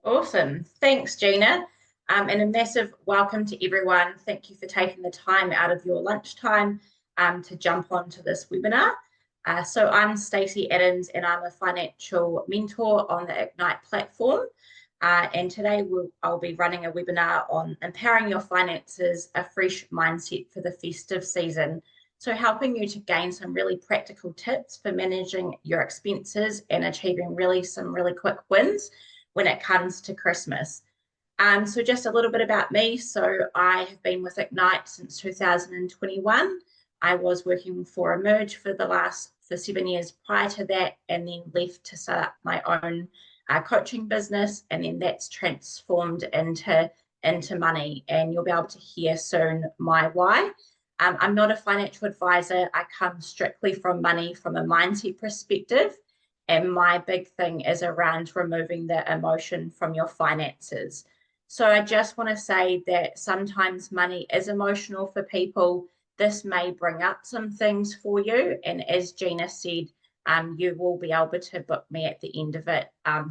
Awesome. Thanks, Gina. And a massive welcome to everyone. Thank you for taking the time out of your lunchtime to jump onto this webinar. So I'm Stacey Adams and I'm a financial mentor on the Ignite platform. And today I'll be running a webinar on empowering your finances, a fresh mindset for the festive season. So helping you to gain some really practical tips for managing your expenses and achieving some really quick wins when it comes to Christmas. So just a little bit about me. So I have been with Ignite since 2021. I was working for Emerge for 7 years prior to that, and then left to set up my own coaching business, and then that's transformed into money. And you'll be able to hear soon my why. I'm not a financial advisor. I come strictly from money from a mindset perspective. And my big thing is around removing the emotion from your finances. So I just want to say that sometimes money is emotional for people. This may bring up some things for you. And as Gina said, you will be able to book me at the end of it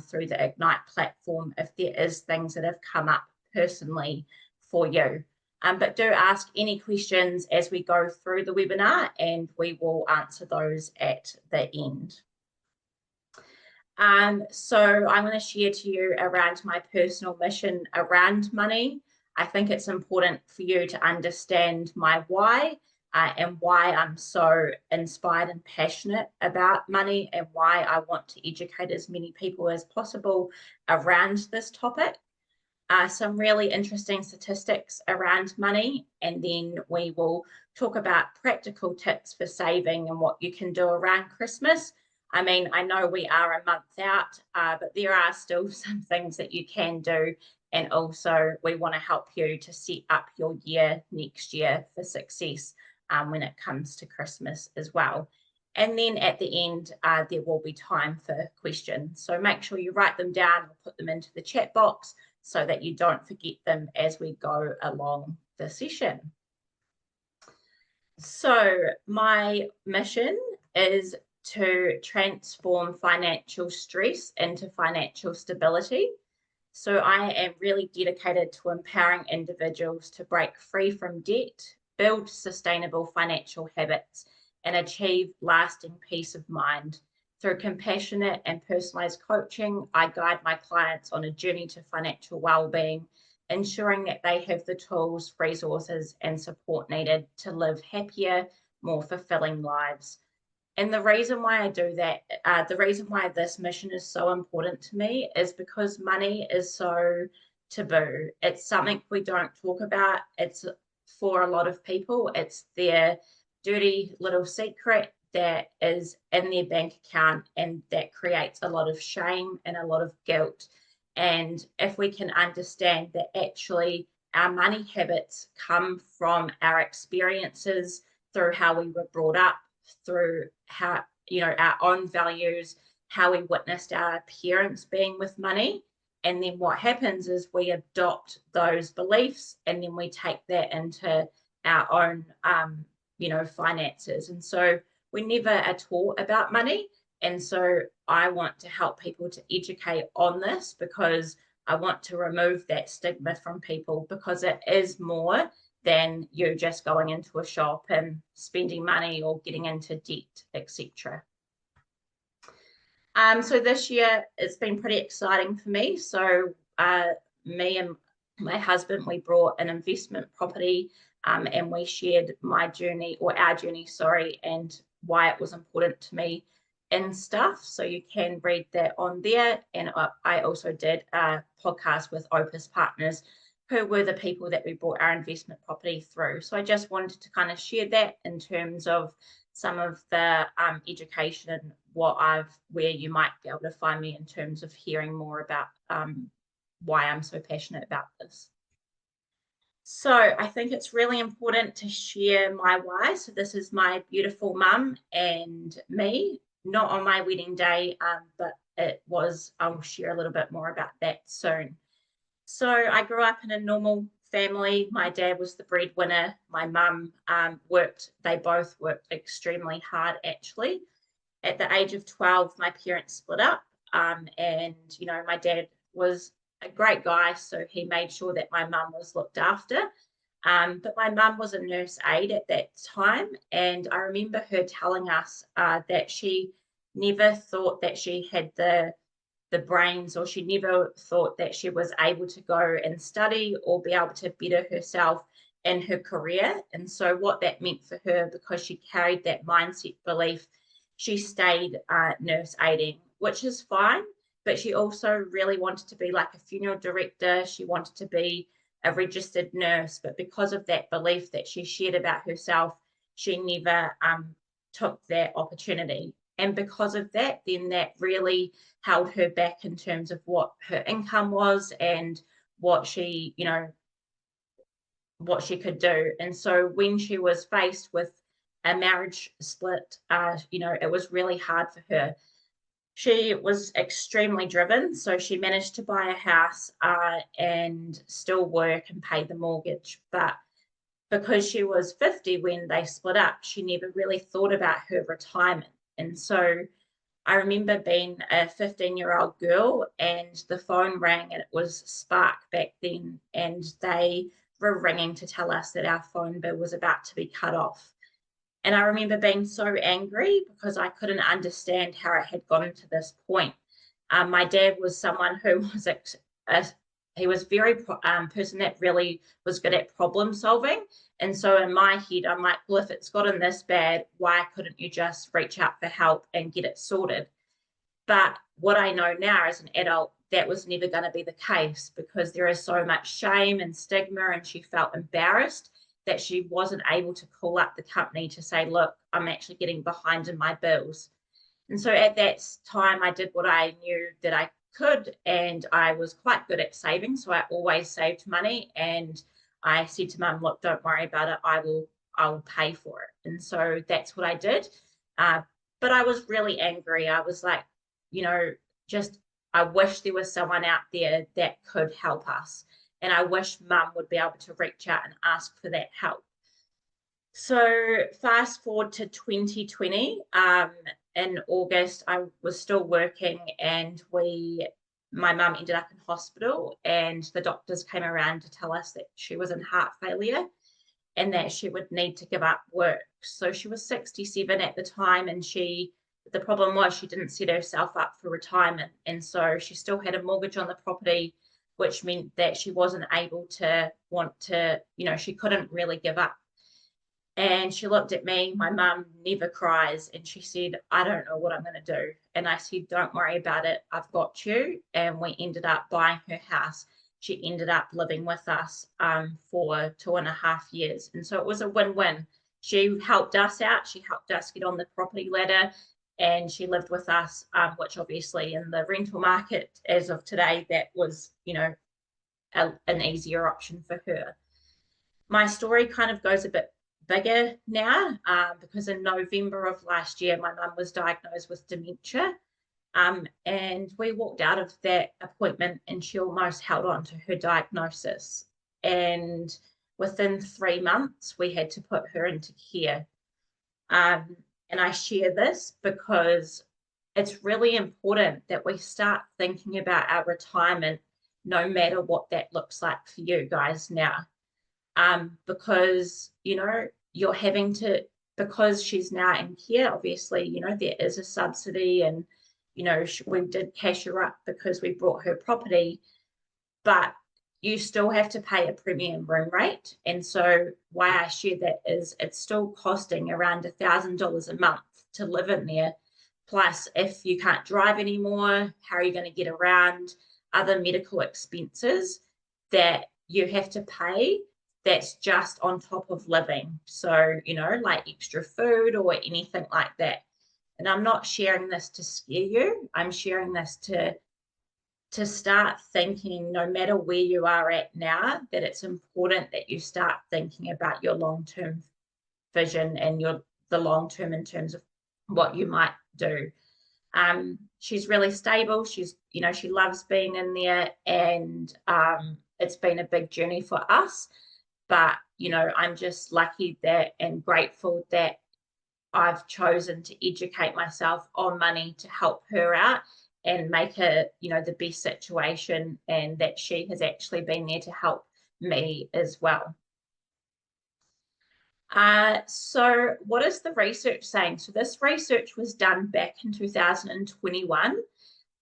through the Ignite platform if there is things that have come up personally for you. But do ask any questions as we go through the webinar, and we will answer those at the end. So I'm going to share to you around my personal mission around money. I think it's important for you to understand my why and why I'm so inspired and passionate about money, and why I want to educate as many people as possible around this topic. Some really interesting statistics around money, and then we will talk about practical tips for saving and what you can do around Christmas. I mean, I know we are a month out, but there are still some things that you can do. And also we want to help you to set up your year next year for success when it comes to Christmas as well. And then at the end, there will be time for questions. So make sure you write them down or put them into the chat box so that you don't forget them as we go along the session. So my mission is to transform financial stress into financial stability. So I am really dedicated to empowering individuals to break free from debt, build sustainable financial habits, and achieve lasting peace of mind. Through compassionate and personalized coaching, I guide my clients on a journey to financial well-being, ensuring that they have the tools, resources, and support needed to live happier, more fulfilling lives. And the reason why I do that, the reason why this mission is so important to me is because money is so taboo. It's something we don't talk about. It's for a lot of people, it's their dirty little secret that is in their bank account, and that creates a lot of shame and a lot of guilt. And if we can understand that actually our money habits come from our experiences, through how we were brought up, through how, our own values, how we witnessed our parents being with money. And then what happens is we adopt those beliefs, and then we take that into our own, finances. And so we never are taught about money. And so I want to help people to educate on this, because I want to remove that stigma from people, because it is more than you just going into a shop and spending money or getting into debt, etc. So this year it's been pretty exciting for me. So me and my husband, we brought an investment property, and we shared our journey, and why it was important to me and stuff. So you can read that on there. And I also did a podcast with Opus Partners, who were the people that we brought our investment property through. So I just wanted to kind of share that in terms of some of the education and where you might be able to find me in terms of hearing more about why I'm so passionate about this. So I think it's really important to share my why. So this is my beautiful mum and me, not on my wedding day, but I'll share a little bit more about that soon. So I grew up in a normal family. My dad was the breadwinner. My mum they both worked extremely hard, actually. At the age of 12, my parents split up, and my dad was a great guy, so he made sure that my mum was looked after. But my mum was a nurse aide at that time, and I remember her telling us that she never thought that she had the brains, or she never thought that she was able to go and study or be able to better herself in her career. And so what that meant for her, because she carried that mindset belief, she stayed nurse aiding, which is fine. But she also really wanted to be like a funeral director. She wanted to be a registered nurse. But because of that belief that she shared about herself, she never took that opportunity. And because of that, then that really held her back in terms of what her income was and what she, what she could do. And so when she was faced with a marriage split, it was really hard for her. She was extremely driven, so she managed to buy a house and still work and pay the mortgage. But because she was 50 when they split up, she never really thought about her retirement. And so I remember being a 15-year-old girl, and the phone rang, and it was Spark back then, and they were ringing to tell us that our phone bill was about to be cut off. And I remember being so angry because I couldn't understand how it had gotten to this point. My dad was someone who was he was very person that really was good at problem solving. And so in my head, I'm like, well, if it's gotten this bad, why couldn't you just reach out for help and get it sorted? But what I know now as an adult, that was never going to be the case, because there is so much shame and stigma, and she felt embarrassed that she wasn't able to call up the company to say, look, I'm actually getting behind in my bills. And so at that time, I did what I knew that I could, and I was quite good at saving. So I always saved money, and I said to mum, look, don't worry about it. I will pay for it. And so that's what I did. But I was really angry. I was like, just I wish there was someone out there that could help us. And I wish mum would be able to reach out and ask for that help. So fast forward to 2020, in August, I was still working, and my mum ended up in hospital, and the doctors came around to tell us that she was in heart failure and that she would need to give up work. So she was 67 at the time, and the problem was she didn't set herself up for retirement. And so she still had a mortgage on the property, which meant that she wasn't able to she couldn't really give up. And she looked at me, my mum never cries, and she said, I don't know what I'm going to do. And I said, don't worry about it, I've got you. And we ended up buying her house. She ended up living with us for 2.5 years. And so it was a win-win. She helped us out. She helped us get on the property ladder, and she lived with us, which obviously in the rental market as of today, that was, an easier option for her. My story kind of goes a bit bigger now, because in November of last year, my mum was diagnosed with dementia. And we walked out of that appointment, and she almost held on to her diagnosis. And within 3 months, we had to put her into care. And I share this because it's really important that we start thinking about our retirement, no matter what that looks like for you guys now. Because, you're having to, because she's now in care, obviously, there is a subsidy, and, we did cash her up because we brought her property, but you still have to pay a premium room rate. And so why I share that is it's still costing around $1,000 a month to live in there. Plus, if you can't drive anymore, how are you going to get around? Other medical expenses that you have to pay, that's just on top of living. So, like extra food or anything like that. And I'm not sharing this to scare you. I'm sharing this to start thinking, no matter where you are at now, that it's important that you start thinking about your long-term vision and the long-term in terms of what you might do. She's really stable. She's, she loves being in there, and it's been a big journey for us. But, I'm just lucky that and grateful that I've chosen to educate myself on money to help her out and make it, the best situation, and that she has actually been there to help me as well. So what is the research saying? So this research was done back in 2021,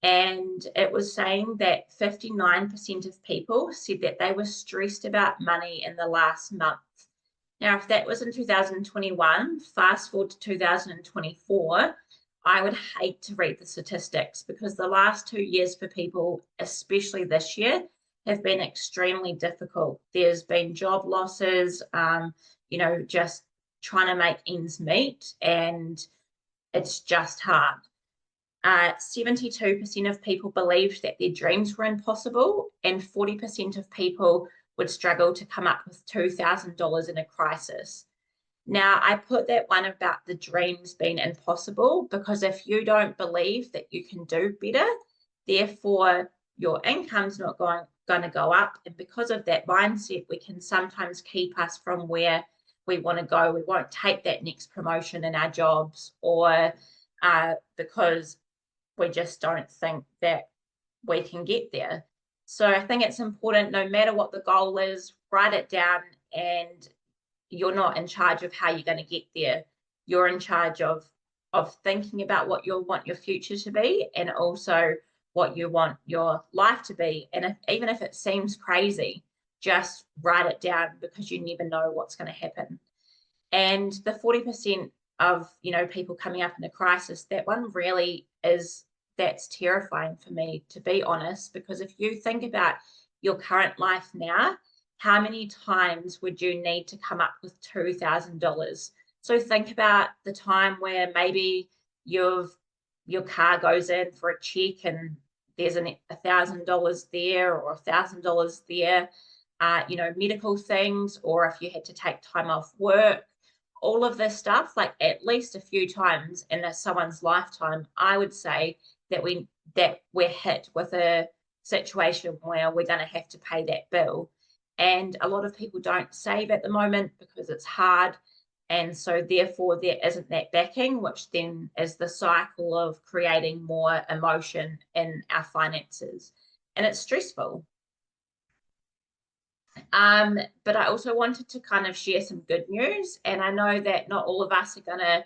and it was saying that 59% of people said that they were stressed about money in the last month. Now, if that was in 2021, fast forward to 2024, I would hate to read the statistics, because the last 2 years for people, especially this year, have been extremely difficult. There's been job losses, just trying to make ends meet, and it's just hard. 72% of people believed that their dreams were impossible, and 40% of people would struggle to come up with $2,000 in a crisis. Now, I put that one about the dreams being impossible because if you don't believe that you can do better, therefore your income's not going to go up. And because of that mindset, we can sometimes keep us from where we want to go. We won't take that next promotion in our jobs, or because we just don't think that we can get there. So I think it's important, no matter what the goal is, write it down, and you're not in charge of how you're going to get there. You're in charge of thinking about what you want your future to be, and also what you want your life to be. And even if it seems crazy, just write it down, because you never know what's going to happen. And the 40% of people coming up in a crisis, that one really that's terrifying for me, to be honest, because if you think about your current life now, how many times would you need to come up with $2,000? So think about the time where maybe your car goes in for a check and there's $1,000 there or $1,000 there, medical things, or if you had to take time off work, all of this stuff, like at least a few times in someone's lifetime, I would say that we're hit with a situation where we're going to have to pay that bill. And a lot of people don't save at the moment because it's hard. And so therefore there isn't that backing, which then is the cycle of creating more emotion in our finances. And it's stressful. But I also wanted to kind of share some good news. And I know that not all of us are going to,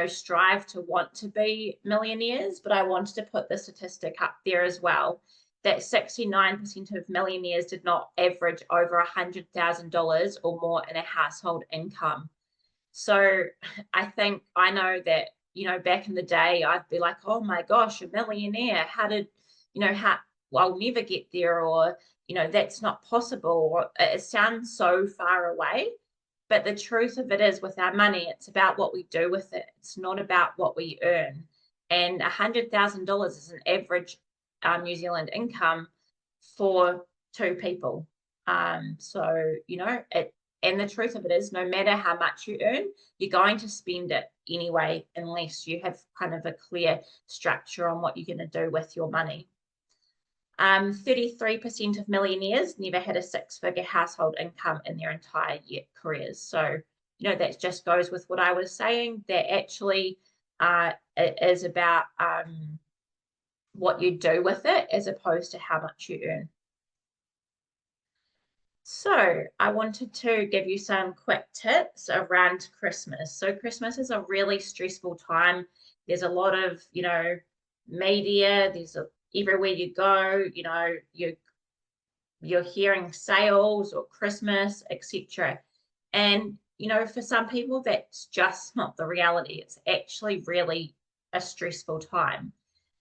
strive to want to be millionaires, but I wanted to put the statistic up there as well, that 69% of millionaires did not average over $100,000 or more in a household income. So I know that, back in the day, I'd be like, oh my gosh, a millionaire, I'll never get there, or, that's not possible, or it sounds so far away. But the truth of it is, with our money, it's about what we do with it. It's not about what we earn. And $100,000 is an average New Zealand income for two people. And the truth of it is, no matter how much you earn, you're going to spend it anyway, unless you have kind of a clear structure on what you're going to do with your money. 33% of millionaires never had a six-figure household income in their entire careers. So, that just goes with what I was saying, that actually it is about what you do with it as opposed to how much you earn. So I wanted to give you some quick tips around Christmas. So Christmas is a really stressful time. There's a lot of, media, everywhere you go, you're hearing sales or Christmas, etc. And, for some people, that's just not the reality. It's actually really a stressful time.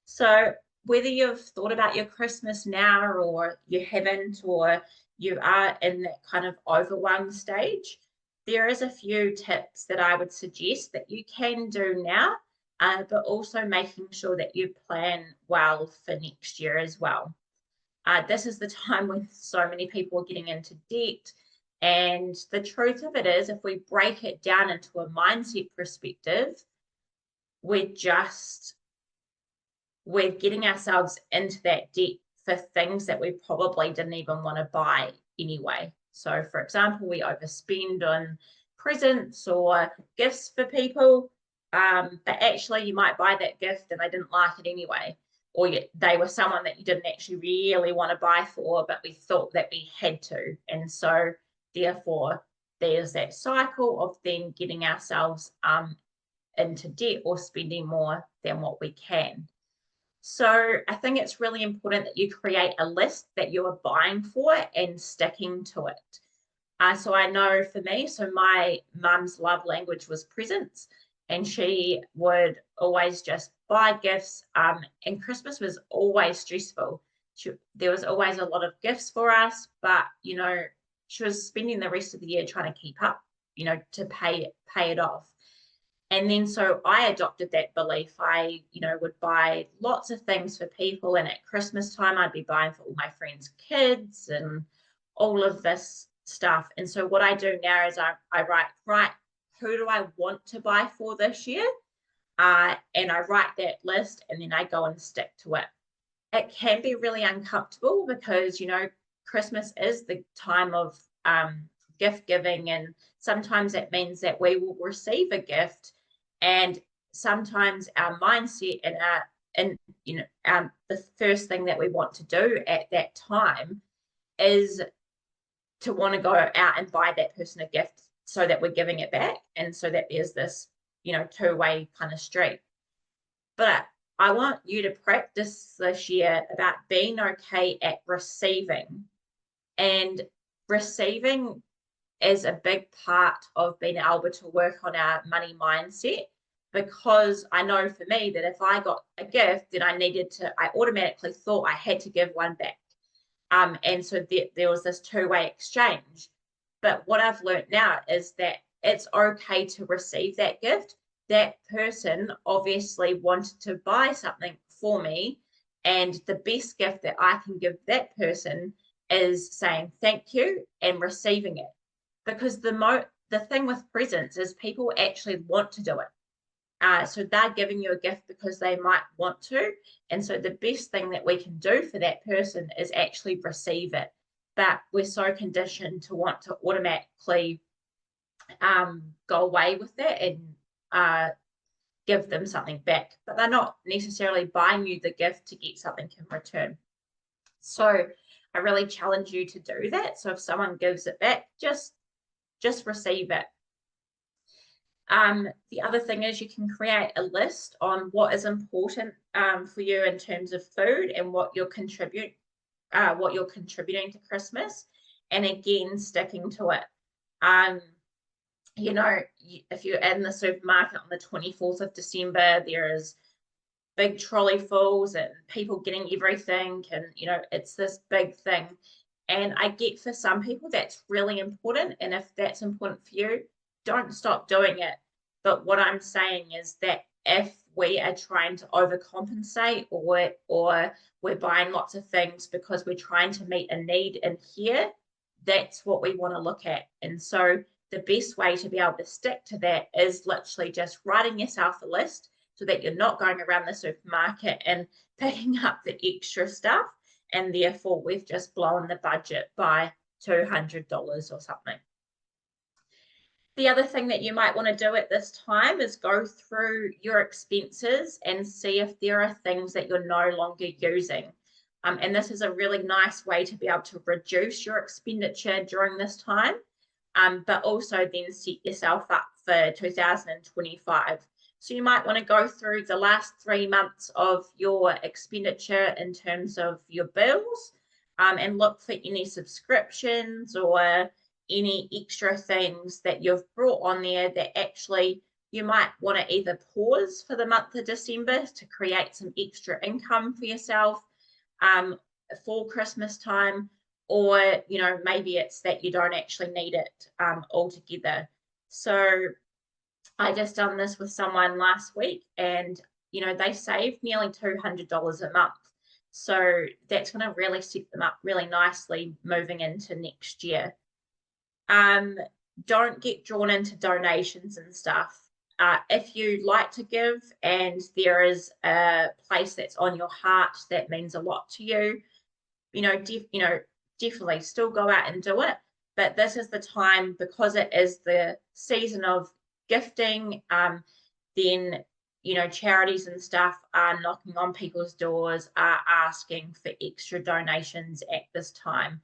So whether you've thought about your Christmas now, or you haven't, or you are in that kind of overwhelmed stage, there is a few tips that I would suggest that you can do now, but also making sure that you plan well for next year as well. This is the time when so many people are getting into debt. And the truth of it is, if we break it down into a mindset perspective, we're getting ourselves into that debt for things that we probably didn't even want to buy anyway. So, for example, we overspend on presents or gifts for people, but actually you might buy that gift and they didn't like it anyway. they were someone that you didn't actually really want to buy for, but we thought that we had to. And so therefore there's that cycle of then getting ourselves into debt or spending more than what we can. So I think it's really important that you create a list that you are buying for and sticking to it. So I know for me, so my mum's love language was presents, and she would always just buy gifts. And Christmas was always stressful. There was always a lot of gifts for us, but she was spending the rest of the year trying to keep up, to pay it off. And then so I adopted that belief. I, would buy lots of things for people, and at Christmas time I'd be buying for all my friends' kids and all of this stuff. And so what I do now is I write, right, who do I want to buy for this year? And I write that list, and then I go and stick to it. It can be really uncomfortable because, Christmas is the time of gift giving, and sometimes it means that we will receive a gift, and sometimes our mindset and the first thing that we want to do at that time is to want to go out and buy that person a gift so that we're giving it back, and so that there's this two-way kind of street. But I want you to practice this year about being okay at receiving, and receiving is a big part of being able to work on our money mindset, because I know for me that if I got a gift, then I automatically thought I had to give one back. And so there was this two-way exchange. But what I've learned now is that it's okay to receive that gift. That person obviously wanted to buy something for me, and the best gift that I can give that person is saying thank you and receiving it. Because the thing with presents is people actually want to do it. So they're giving you a gift because they might want to. And so the best thing that we can do for that person is actually receive it. But we're so conditioned to want to automatically go away with that and give them something back. But they're not necessarily buying you the gift to get something in return. So I really challenge you to do that. So if someone gives it back, just receive it. The other thing is you can create a list on what is important for you in terms of food and what you're contributing to Christmas, and again sticking to it. If you're in the supermarket on the 24th of December, there is big trolley fulls and people getting everything, and it's this big thing. And I get for some people that's really important, and if that's important for you, don't stop doing it. But what I'm saying is that if we are trying to overcompensate, or we're buying lots of things because we're trying to meet a need in here, that's what we want to look at. And so the best way to be able to stick to that is literally just writing yourself a list so that you're not going around the supermarket and picking up the extra stuff, and therefore we've just blown the budget by $200 or something. The other thing that you might want to do at this time is go through your expenses and see if there are things that you're no longer using. And this is a really nice way to be able to reduce your expenditure during this time, but also then set yourself up for 2025. So you might want to go through the last 3 months of your expenditure in terms of your bills, and look for any subscriptions or any extra things that you've brought on there that actually you might want to either pause for the month of December to create some extra income for yourself for Christmas time, or maybe it's that you don't actually need it altogether. So I just done this with someone last week, and they saved nearly $200 a month. So that's going to really set them up really nicely moving into next year. Don't get drawn into donations and stuff. If you like to give and there is a place that's on your heart that means a lot to you, definitely still go out and do it. But this is the time, because it is the season of gifting, then charities and stuff are knocking on people's doors, are asking for extra donations at this time.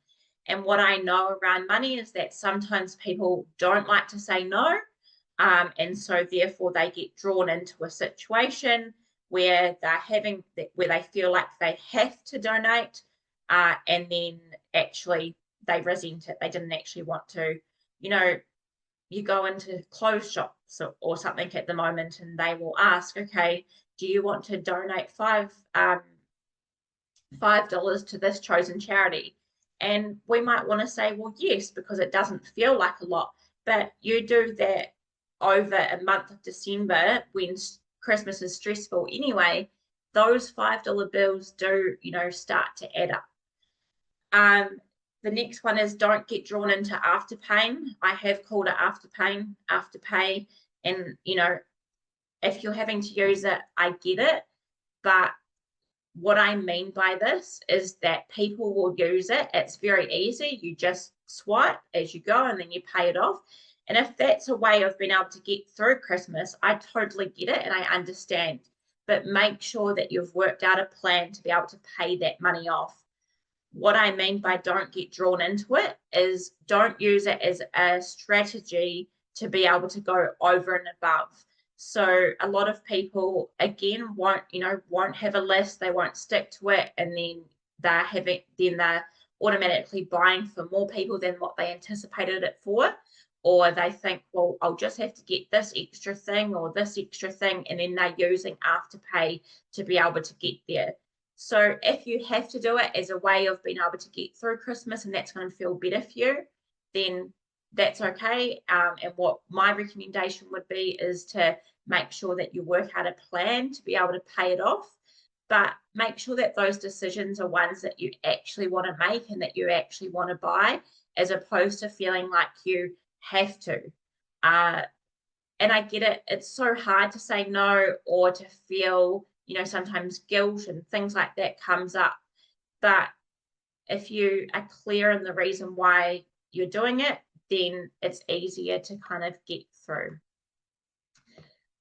And what I know around money is that sometimes people don't like to say no. And so therefore they get drawn into a situation where where they feel like they have to donate, and then actually they resent it. They didn't actually want to. You go into clothes shops or something at the moment, and they will ask, okay, do you want to donate $5 to this chosen charity? And we might want to say, well, yes, because it doesn't feel like a lot. But you do that over a month of December when Christmas is stressful anyway, those $5 bills do, start to add up. The next one is don't get drawn into afterpaying. I have called it afterpay. And, if you're having to use it, I get it. But what I mean by this is that people will use it. It's very easy. You just swipe as you go and then you pay it off. And if that's a way of being able to get through Christmas, I totally get it and I understand. But make sure that you've worked out a plan to be able to pay that money off. What I mean by don't get drawn into it is don't use it as a strategy to be able to go over and above. So a lot of people, again, won't have a list, they won't stick to it, and then they're automatically buying for more people than what they anticipated it for. Or they think, well, I'll just have to get this extra thing or this extra thing, and then they're using Afterpay to be able to get there. So if you have to do it as a way of being able to get through Christmas and that's going to feel better for you, then that's okay. And what my recommendation would be is to make sure that you work out a plan to be able to pay it off, but make sure that those decisions are ones that you actually want to make and that you actually want to buy, as opposed to feeling like you have to. And I get it. It's so hard to say no, or to feel, sometimes guilt and things like that comes up. But if you are clear in the reason why you're doing it, then it's easier to kind of get through.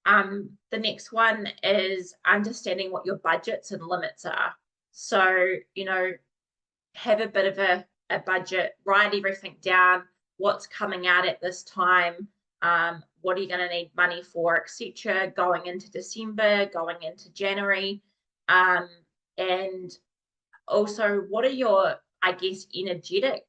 The next one is understanding what your budgets and limits are. So, have a bit of a budget, write everything down, what's coming out at this time, what are you going to need money for, etc., going into December, going into January, and also what are your, I guess, energetic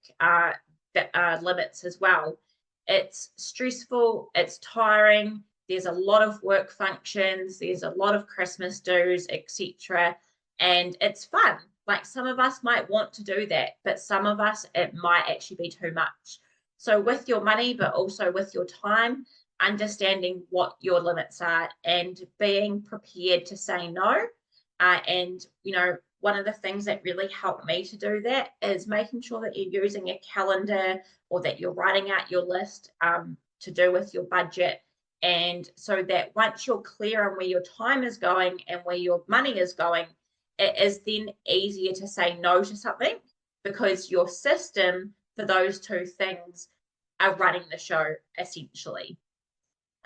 limits as well. It's stressful, it's tiring, there's a lot of work functions, there's a lot of Christmas dues, etc., and it's fun. Like, some of us might want to do that, but some of us, it might actually be too much. So with your money, but also with your time, understanding what your limits are and being prepared to say no. And, one of the things that really helped me to do that is making sure that you're using a calendar, or that you're writing out your list to do with your budget. And so that once you're clear on where your time is going and where your money is going, it is then easier to say no to something, because your system for those two things are running the show, essentially.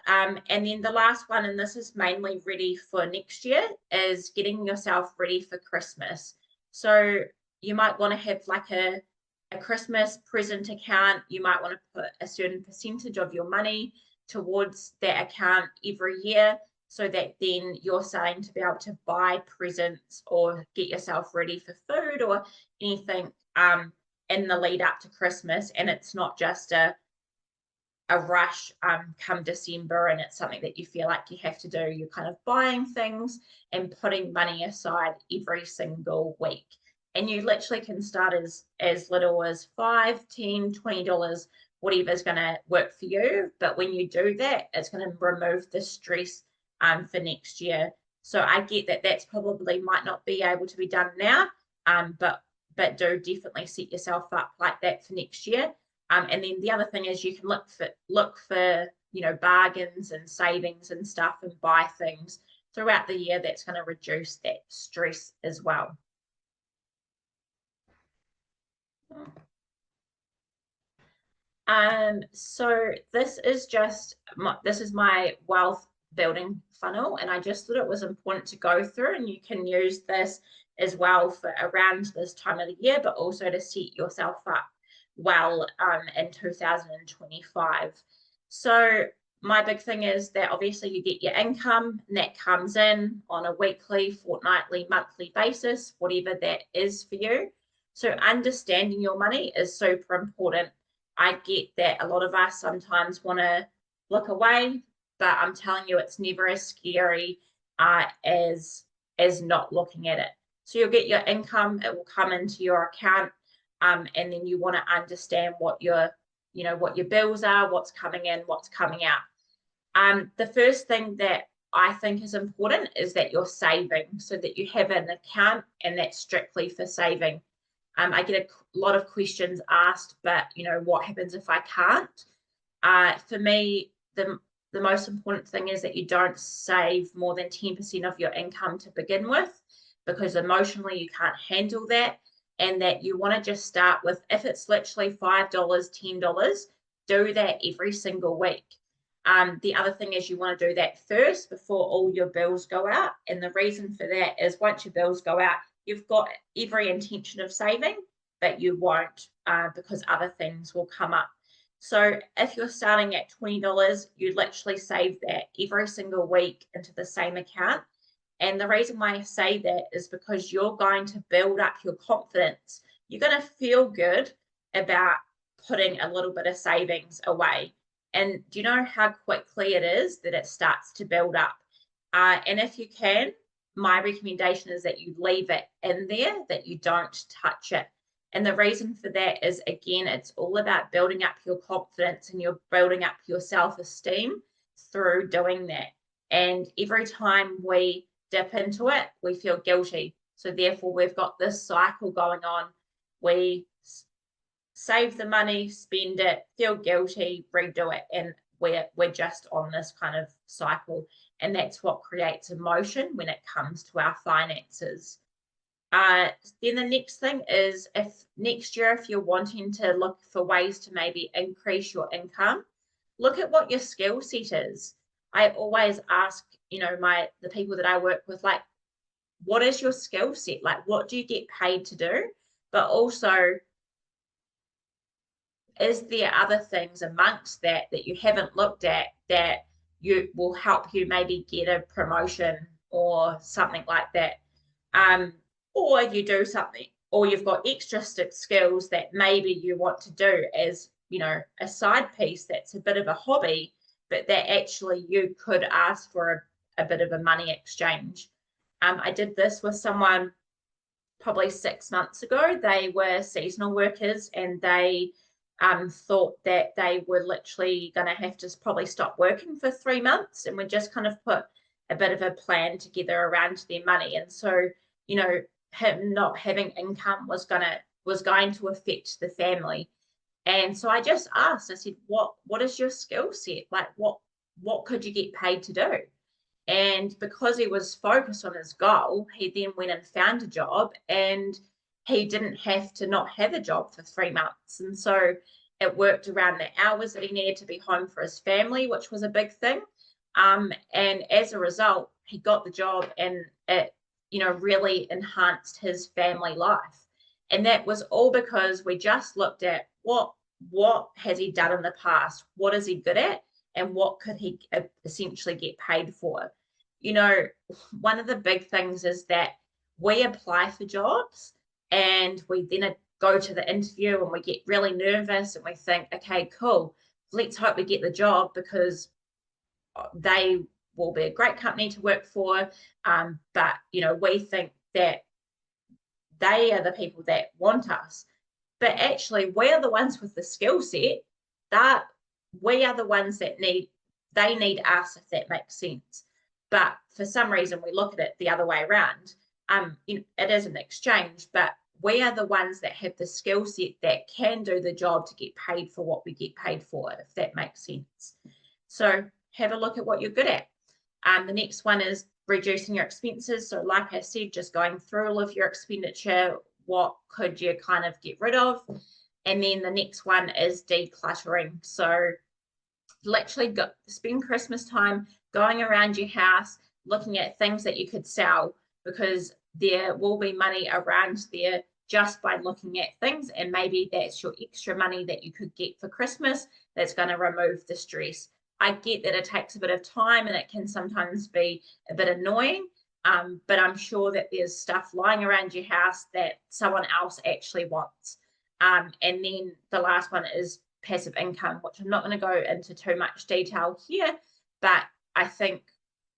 And then the last one, and this is mainly ready for next year, is getting yourself ready for Christmas. So you might want to have like a Christmas present account. You might want to put a certain percentage of your money towards that account every year, so that then you're starting to be able to buy presents or get yourself ready for food or anything in the lead up to Christmas. And it's not just a rush come December and it's something that you feel like you have to do. You're kind of buying things and putting money aside every single week. And you literally can start as little as $5, $10, $20, whatever's going to work for you. But when you do that, it's going to remove the stress for next year. So I get that that's probably might not be able to be done now, but do definitely set yourself up like that for next year. And then the other thing is you can look for bargains and savings and stuff, and buy things throughout the year that's going to reduce that stress as well. So this is my wealth building funnel, and I just thought it was important to go through, and you can use this as well for around this time of the year, but also to set yourself up well in 2025. So my big thing is that obviously you get your income, and that comes in on a weekly, fortnightly, monthly basis, whatever that is for you. So understanding your money is super important. I get that a lot of us sometimes want to look away, but I'm telling you, it's never as scary as not looking at it. So you'll get your income, it will come into your account, and then you want to understand what your bills are, what's coming in, what's coming out. The first thing that I think is important is that you're saving, so that you have an account, and that's strictly for saving. I get a lot of questions asked, but what happens if I can't? For me, the most important thing is that you don't save more than 10% of your income to begin with, because emotionally you can't handle that, and that you want to just start with, if it's literally $5, $10, do that every single week. The other thing is you want to do that first before all your bills go out. And the reason for that is once your bills go out, you've got every intention of saving, but you won't because other things will come up. So if you're starting at $20, you literally save that every single week into the same account. And the reason why I say that is because you're going to build up your confidence. You're going to feel good about putting a little bit of savings away. And do you know how quickly it is that it starts to build up? And if you can, my recommendation is that you leave it in there, that you don't touch it. And the reason for that is, again, it's all about building up your confidence, and you're building up your self-esteem through doing that. And every time we dip into it, we feel guilty. So therefore, we've got this cycle going on. We save the money, spend it, feel guilty, redo it, and we're just on this kind of cycle. And that's what creates emotion when it comes to our finances. Then the next thing is, if next year, if you're wanting to look for ways to maybe increase your income, look at what your skill set is. I always ask, the people that I work with, like, what is your skill set? Like, what do you get paid to do? But also, is there other things amongst that you haven't looked at that you will help you maybe get a promotion or something like that? Or you do something, or you've got extra skills that maybe you want to do as, a side piece that's a bit of a hobby, but that actually you could ask for a bit of a money exchange. I did this with someone probably 6 months ago. They were seasonal workers, and they thought that they were literally going to have to probably stop working for 3 months, and we just kind of put a bit of a plan together around their money. And so, him not having income was going to affect the family. And so I just asked, I said, what is your skill set? Like, what could you get paid to do? And because he was focused on his goal, he then went and found a job, and he didn't have to not have a job for 3 months. And so it worked around the hours that he needed to be home for his family, which was a big thing. And as a result, he got the job, and it, really enhanced his family life. And that was all because we just looked at what has he done in the past? What is he good at? And what could he essentially get paid for? One of the big things is that we apply for jobs, and we then go to the interview, and we get really nervous, and we think, okay, cool, let's hope we get the job, because they will be a great company to work for. But we think that they are the people that want us. But actually, we are the ones with the skill set, that we are the ones that need us, if that makes sense. But for some reason, we look at it the other way around. It is an exchange, but we are the ones that have the skill set that can do the job to get paid for what we get paid for, if that makes sense. So have a look at what you're good at. The next one is reducing your expenses. So like I said, just going through all of your expenditure, what could you kind of get rid of? And then the next one is decluttering. So literally spend Christmas time going around your house, looking at things that you could sell, because there will be money around there just by looking at things. And maybe that's your extra money that you could get for Christmas that's going to remove the stress. I get that it takes a bit of time and it can sometimes be a bit annoying, but I'm sure that there's stuff lying around your house that someone else actually wants. And then the last one is passive income, which I'm not going to go into too much detail here, but I think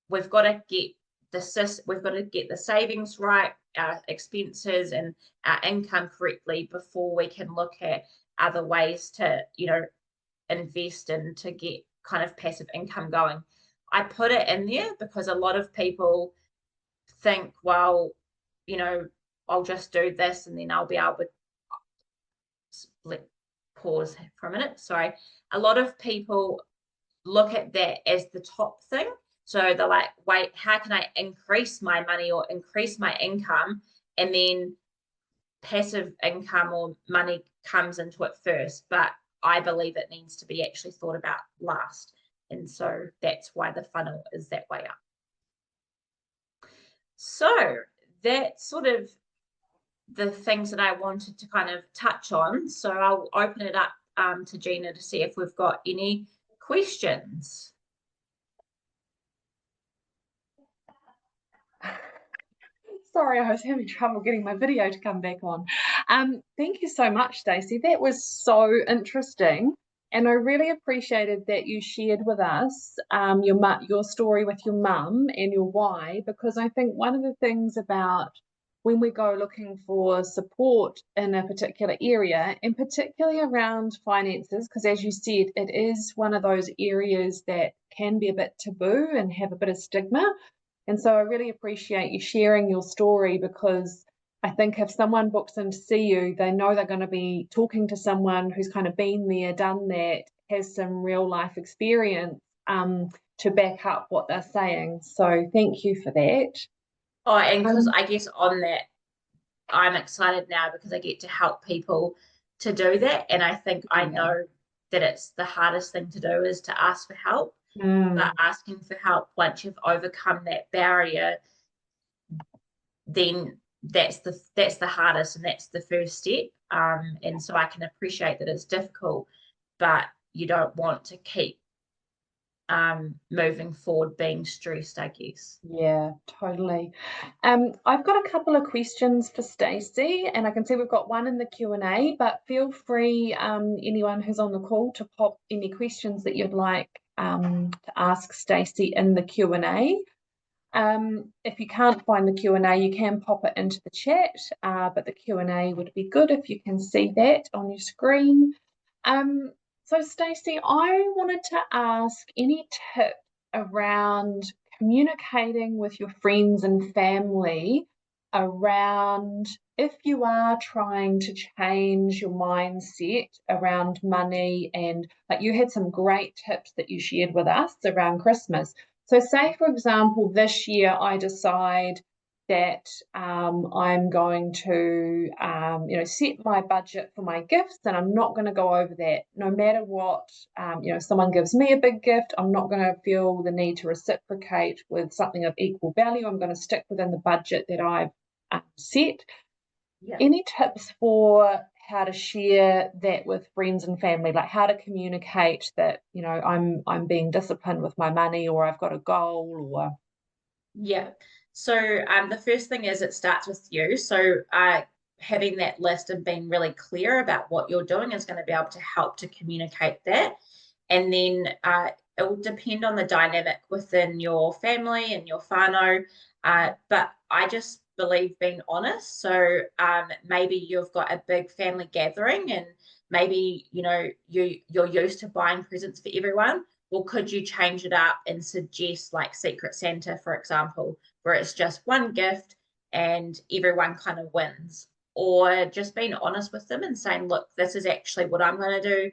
we've got to get the savings right, our expenses and our income correctly before we can look at other ways to, invest and to get kind of passive income going. I put it in there because a lot of people think, well, I'll just do this and then I'll be able to pause for a minute. Sorry. A lot of people look at that as the top thing. So they're like, wait, how can I increase my money or increase my income? And then passive income or money comes into it first. But I believe it needs to be actually thought about last. And so that's why the funnel is that way up. So that's sort of the things that I wanted to kind of touch on. So I'll open it up to Gina to see if we've got any questions. Sorry, I was having trouble getting my video to come back on. Thank you so much, Stacey. That was so interesting. And I really appreciated that you shared with us your story with your mum and your why, because I think one of the things about when we go looking for support in a particular area, and particularly around finances, because as you said, it is one of those areas that can be a bit taboo and have a bit of stigma. And so I really appreciate you sharing your story, because I think if someone books in to see you, they know they're going to be talking to someone who's kind of been there, done that, has some real life experience to back up what they're saying. So thank you for that. Oh, and because I guess on that, I'm excited now because I get to help people to do that. And I think I know that it's the hardest thing to do is to ask for help. But asking for help, once you've overcome that barrier, then that's the hardest and that's the first step. And so I can appreciate that it's difficult, but you don't want to keep moving forward being stressed, I guess. Yeah, totally. I've got a couple of questions for Stacey, and I can see we've got one in the Q&A, but feel free, anyone who's on the call, to pop any questions that you'd like to ask Stacey in the Q&A. If you can't find the Q&A, you can pop it into the chat, but the Q&A would be good if you can see that on your screen. So Stacey, I wanted to ask any tips around communicating with your friends and family around if you are trying to change your mindset around money, and like you had some great tips that you shared with us around Christmas. So say, for example, this year I decide that I'm going to, set my budget for my gifts, and I'm not going to go over that. No matter what, someone gives me a big gift, I'm not going to feel the need to reciprocate with something of equal value. I'm going to stick within the budget that I've set. Yeah. Any tips for how to share that with friends and family, like how to communicate that, I'm being disciplined with my money, or I've got a goal, or... Yeah. So the first thing is it starts with you. So having that list and being really clear about what you're doing is going to be able to help to communicate that. And then it will depend on the dynamic within your family and your whānau. But I just believe being honest. So maybe you've got a big family gathering and maybe, you're used to buying presents for everyone. Well, could you change it up and suggest like Secret Santa, for example, where it's just one gift and everyone kind of wins? Or just being honest with them and saying, look, this is actually what I'm going to do.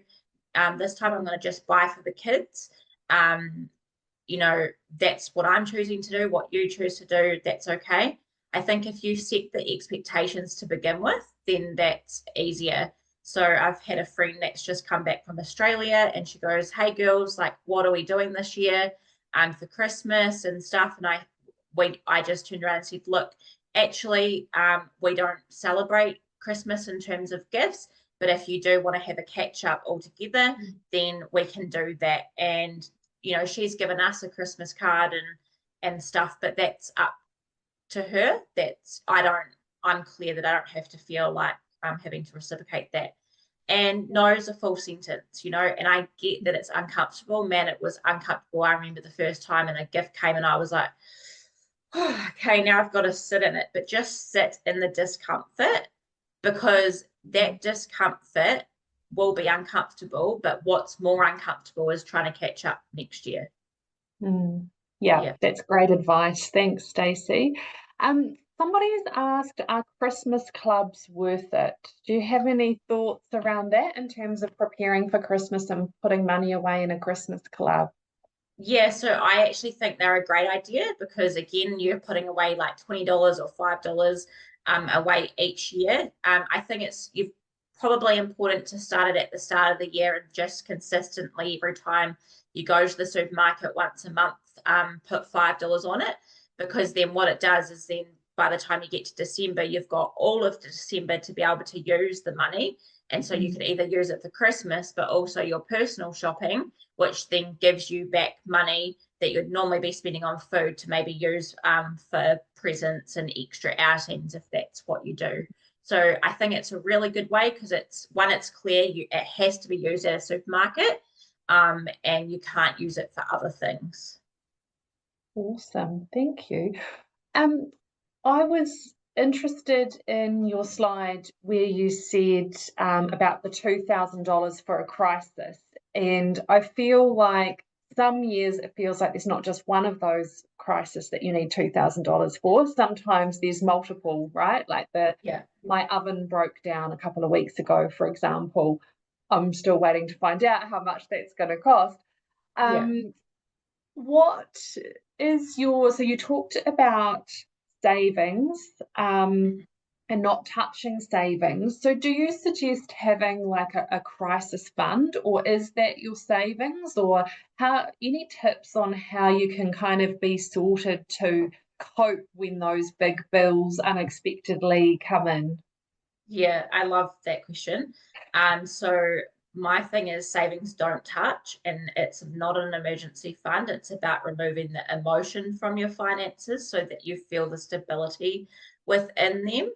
This time I'm going to just buy for the kids. That's what I'm choosing to do. What you choose to do, that's okay. I think if you set the expectations to begin with, then that's easier. So I've had a friend that's just come back from Australia, and she goes, "Hey girls, like, what are we doing this year for Christmas and stuff?" And I just turned around and said, "Look, actually, we don't celebrate Christmas in terms of gifts, but if you do want to have a catch up all together, then we can do that." And she's given us a Christmas card and stuff, but that's up to her. I'm clear that I don't have to feel like I'm having to reciprocate that. And no is a full sentence, and I get that it's uncomfortable. Man, it was uncomfortable. I remember the first time and a gift came and I was like, oh, okay, now I've got to sit in it, but just sit in the discomfort, because that discomfort will be uncomfortable, but what's more uncomfortable is trying to catch up next year. Yeah, that's great advice. Thanks, Stacey. Somebody has asked, are Christmas clubs worth it? Do you have any thoughts around that in terms of preparing for Christmas and putting money away in a Christmas club? Yeah, so I actually think they're a great idea, because again, you're putting away like $20 or $5 away each year. I think you're probably important to start it at the start of the year and just consistently every time you go to the supermarket once a month, put $5 on it, because then what it does is then by the time you get to December, you've got all of December to be able to use the money. And so you can either use it for Christmas, but also your personal shopping, which then gives you back money that you'd normally be spending on food to maybe use for presents and extra outings if that's what you do. So I think it's a really good way, because it's clear it has to be used at a supermarket, and you can't use it for other things. Awesome, thank you. I was interested in your slide where you said about the $2,000 for a crisis. And I feel like some years it feels like there's not just one of those crises that you need $2,000 for. Sometimes there's multiple, right? Like my oven broke down a couple of weeks ago, for example. I'm still waiting to find out how much that's going to cost. What is so you talked about savings and not touching savings. So do you suggest having like a crisis fund, or is that your savings, or any tips on how you can kind of be sorted to cope when those big bills unexpectedly come in? Yeah, I love that question. So my thing is savings don't touch, and it's not an emergency fund. It's about removing the emotion from your finances so that you feel the stability within them.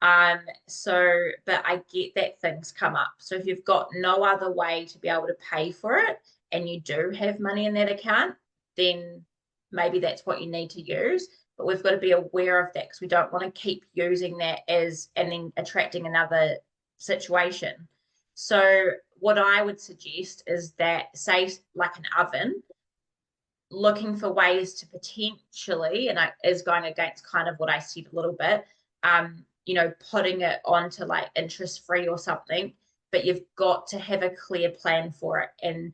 But I get that things come up. So if you've got no other way to be able to pay for it and you do have money in that account, then maybe that's what you need to use. But we've got to be aware of that, because we don't want to keep using that and then attracting another situation. So what I would suggest is that, say, like an oven, looking for ways to potentially, and is going against kind of what I said a little bit, putting it onto like interest free or something, but you've got to have a clear plan for it. And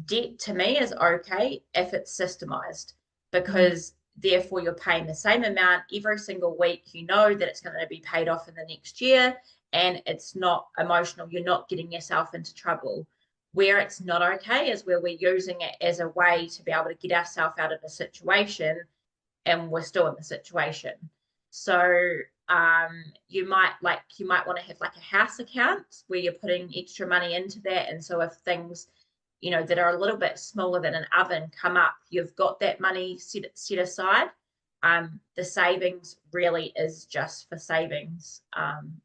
debt to me is okay if it's systemized, because therefore you're paying the same amount every single week. You know that it's going to be paid off in the next year, and it's not emotional. You're not getting yourself into trouble. Where it's not okay is where we're using it as a way to be able to get ourselves out of a situation, and we're still in the situation. So you might want to have like a house account where you're putting extra money into that. And so if things that are a little bit smaller than an oven come up, you've got that money set aside. The savings really is just for savings,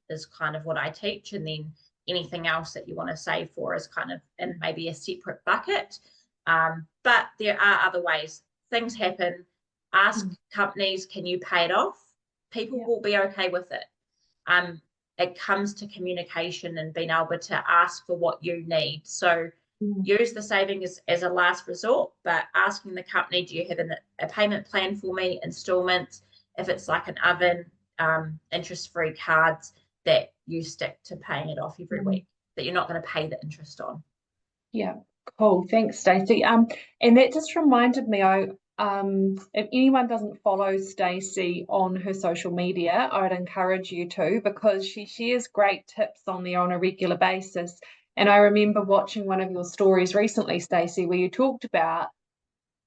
is kind of what I teach. And then anything else that you want to save for is kind of in maybe a separate bucket. But there are other ways. Things happen. Ask companies, can you pay it off? People will be okay with it. It comes to communication and being able to ask for what you need. So use the savings as a last resort, but asking the company, do you have a payment plan for me, installments? If it's like an oven, interest-free cards that you stick to paying it off every week, that you're not going to pay the interest on. Yeah, cool. Thanks, Stacey. And that just reminded me, if anyone doesn't follow Stacey on her social media, I'd encourage you to, because she shares great tips on there on a regular basis. And I remember watching one of your stories recently, Stacey, where you talked about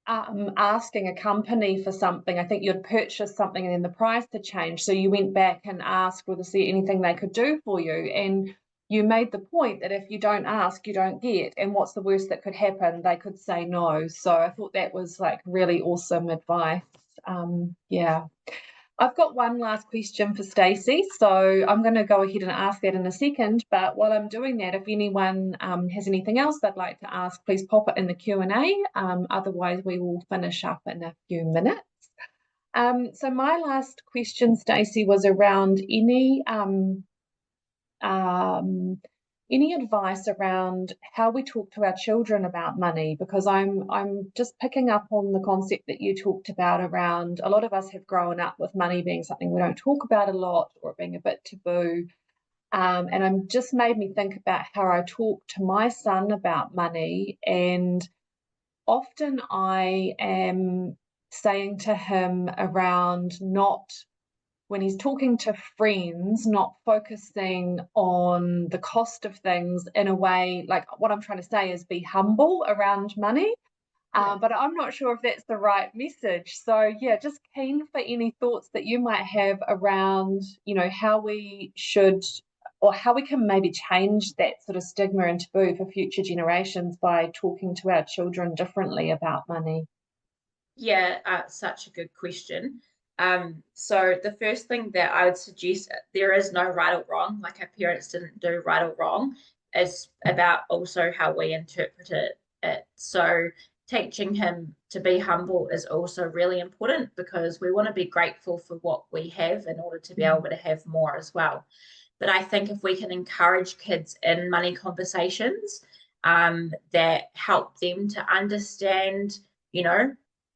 asking a company for something. I think you'd purchased something and then the price had changed. So you went back and asked whether there anything they could do for you. And you made the point that if you don't ask, you don't get. And what's the worst that could happen? They could say no. So I thought that was like really awesome advice. Yeah. I've got one last question for Stacey, so I'm going to go ahead and ask that in a second. But while I'm doing that, if anyone has anything else they'd like to ask, please pop it in the Q&A. Otherwise, we will finish up in a few minutes. So my last question, Stacey, was around any advice around how we talk to our children about money, because I'm just picking up on the concept that you talked about around a lot of us have grown up with money being something we don't talk about a lot or being a bit taboo. And I'm just made me think about how I talk to my son about money, and often I am saying to him around not when he's talking to friends, not focusing on the cost of things in a way, like what I'm trying to say is be humble around money. But I'm not sure if that's the right message. So yeah, just keen for any thoughts that you might have around, how we should or how we can maybe change that sort of stigma and taboo for future generations by talking to our children differently about money. Yeah, such a good question. So the first thing that I would suggest, there is no right or wrong, like our parents didn't do right or wrong. It's about also how we interpret it. So teaching him to be humble is also really important, because we want to be grateful for what we have in order to be able to have more as well. But I think if we can encourage kids in money conversations, that help them to understand,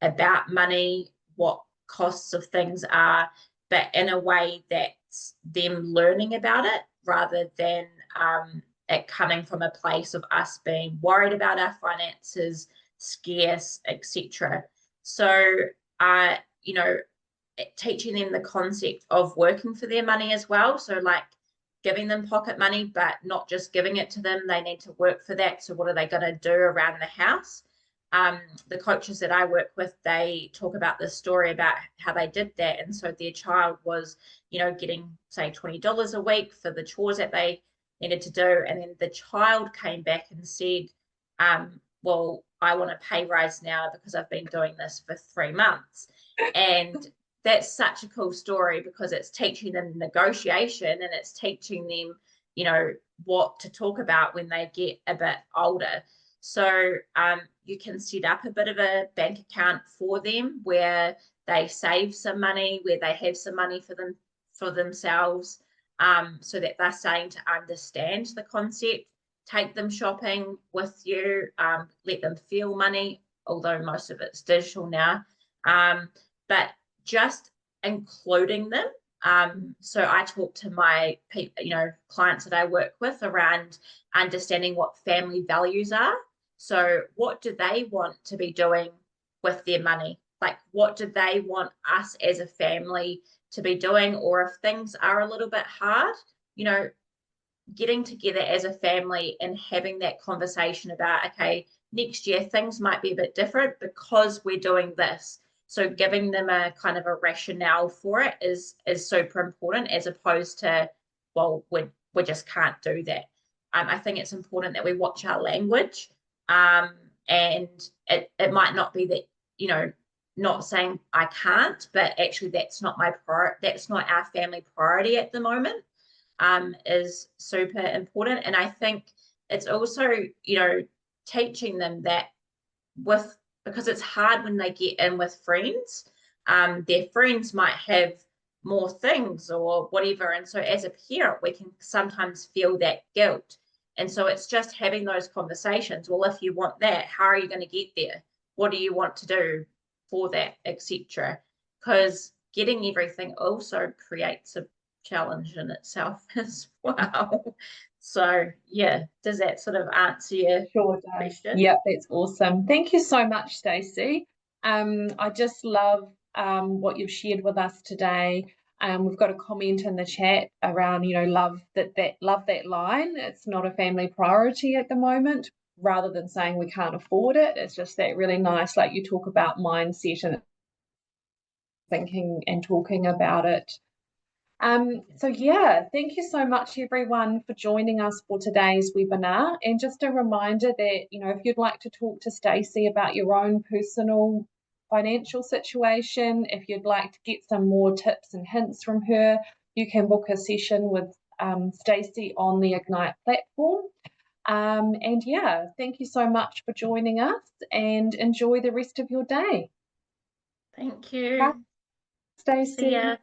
about money, what costs of things are, but in a way that's them learning about it rather than it coming from a place of us being worried about our finances, scarce, etc. So, teaching them the concept of working for their money as well. So, like giving them pocket money, but not just giving it to them. They need to work for that. So, what are they going to do around the house? The coaches that I work with, they talk about this story about how they did that. And so their child was, getting, say, $20 a week for the chores that they needed to do. And then the child came back and said, well, I want a pay rise now because I've been doing this for 3 months. And that's such a cool story, because it's teaching them negotiation, and it's teaching them, what to talk about when they get a bit older. So you can set up a bit of a bank account for them where they save some money, where they have some money for themselves, so that they're starting to understand the concept. Take them shopping with you, let them feel money, although most of it's digital now, but just including them. So I talk to my clients that I work with around understanding what family values are. So what do they want to be doing with their money? Like, what do they want us as a family to be doing? Or if things are a little bit hard, getting together as a family and having that conversation about, okay, next year things might be a bit different because we're doing this. So giving them a kind of a rationale for it is super important, as opposed to, well, we just can't do that. I think it's important that we watch our language. And it might not be that, not saying I can't, but actually that's not that's not our family priority at the moment, is super important. And I think it's also, teaching them that because it's hard when they get in with friends, their friends might have more things or whatever. And so as a parent, we can sometimes feel that guilt. And so it's just having those conversations. Well, if you want that, how are you going to get there? What do you want to do for that, etc.? Because getting everything also creates a challenge in itself as well. So yeah, does that sort of answer your Sure does. question? Yeah, that's awesome. Thank you so much, Stacey. I just love what you've shared with us today. We've got a comment in the chat around, love that line. It's not a family priority at the moment, rather than saying we can't afford it. It's just that really nice, like you talk about mindset and thinking and talking about it. So yeah, thank you so much everyone for joining us for today's webinar. And just a reminder that, if you'd like to talk to Stacey about your own personal financial situation, if you'd like to get some more tips and hints from her, you can book a session with Stacey on the Ignite platform. And yeah, thank you so much for joining us and enjoy the rest of your day. Thank you. Bye, Stacey. See ya.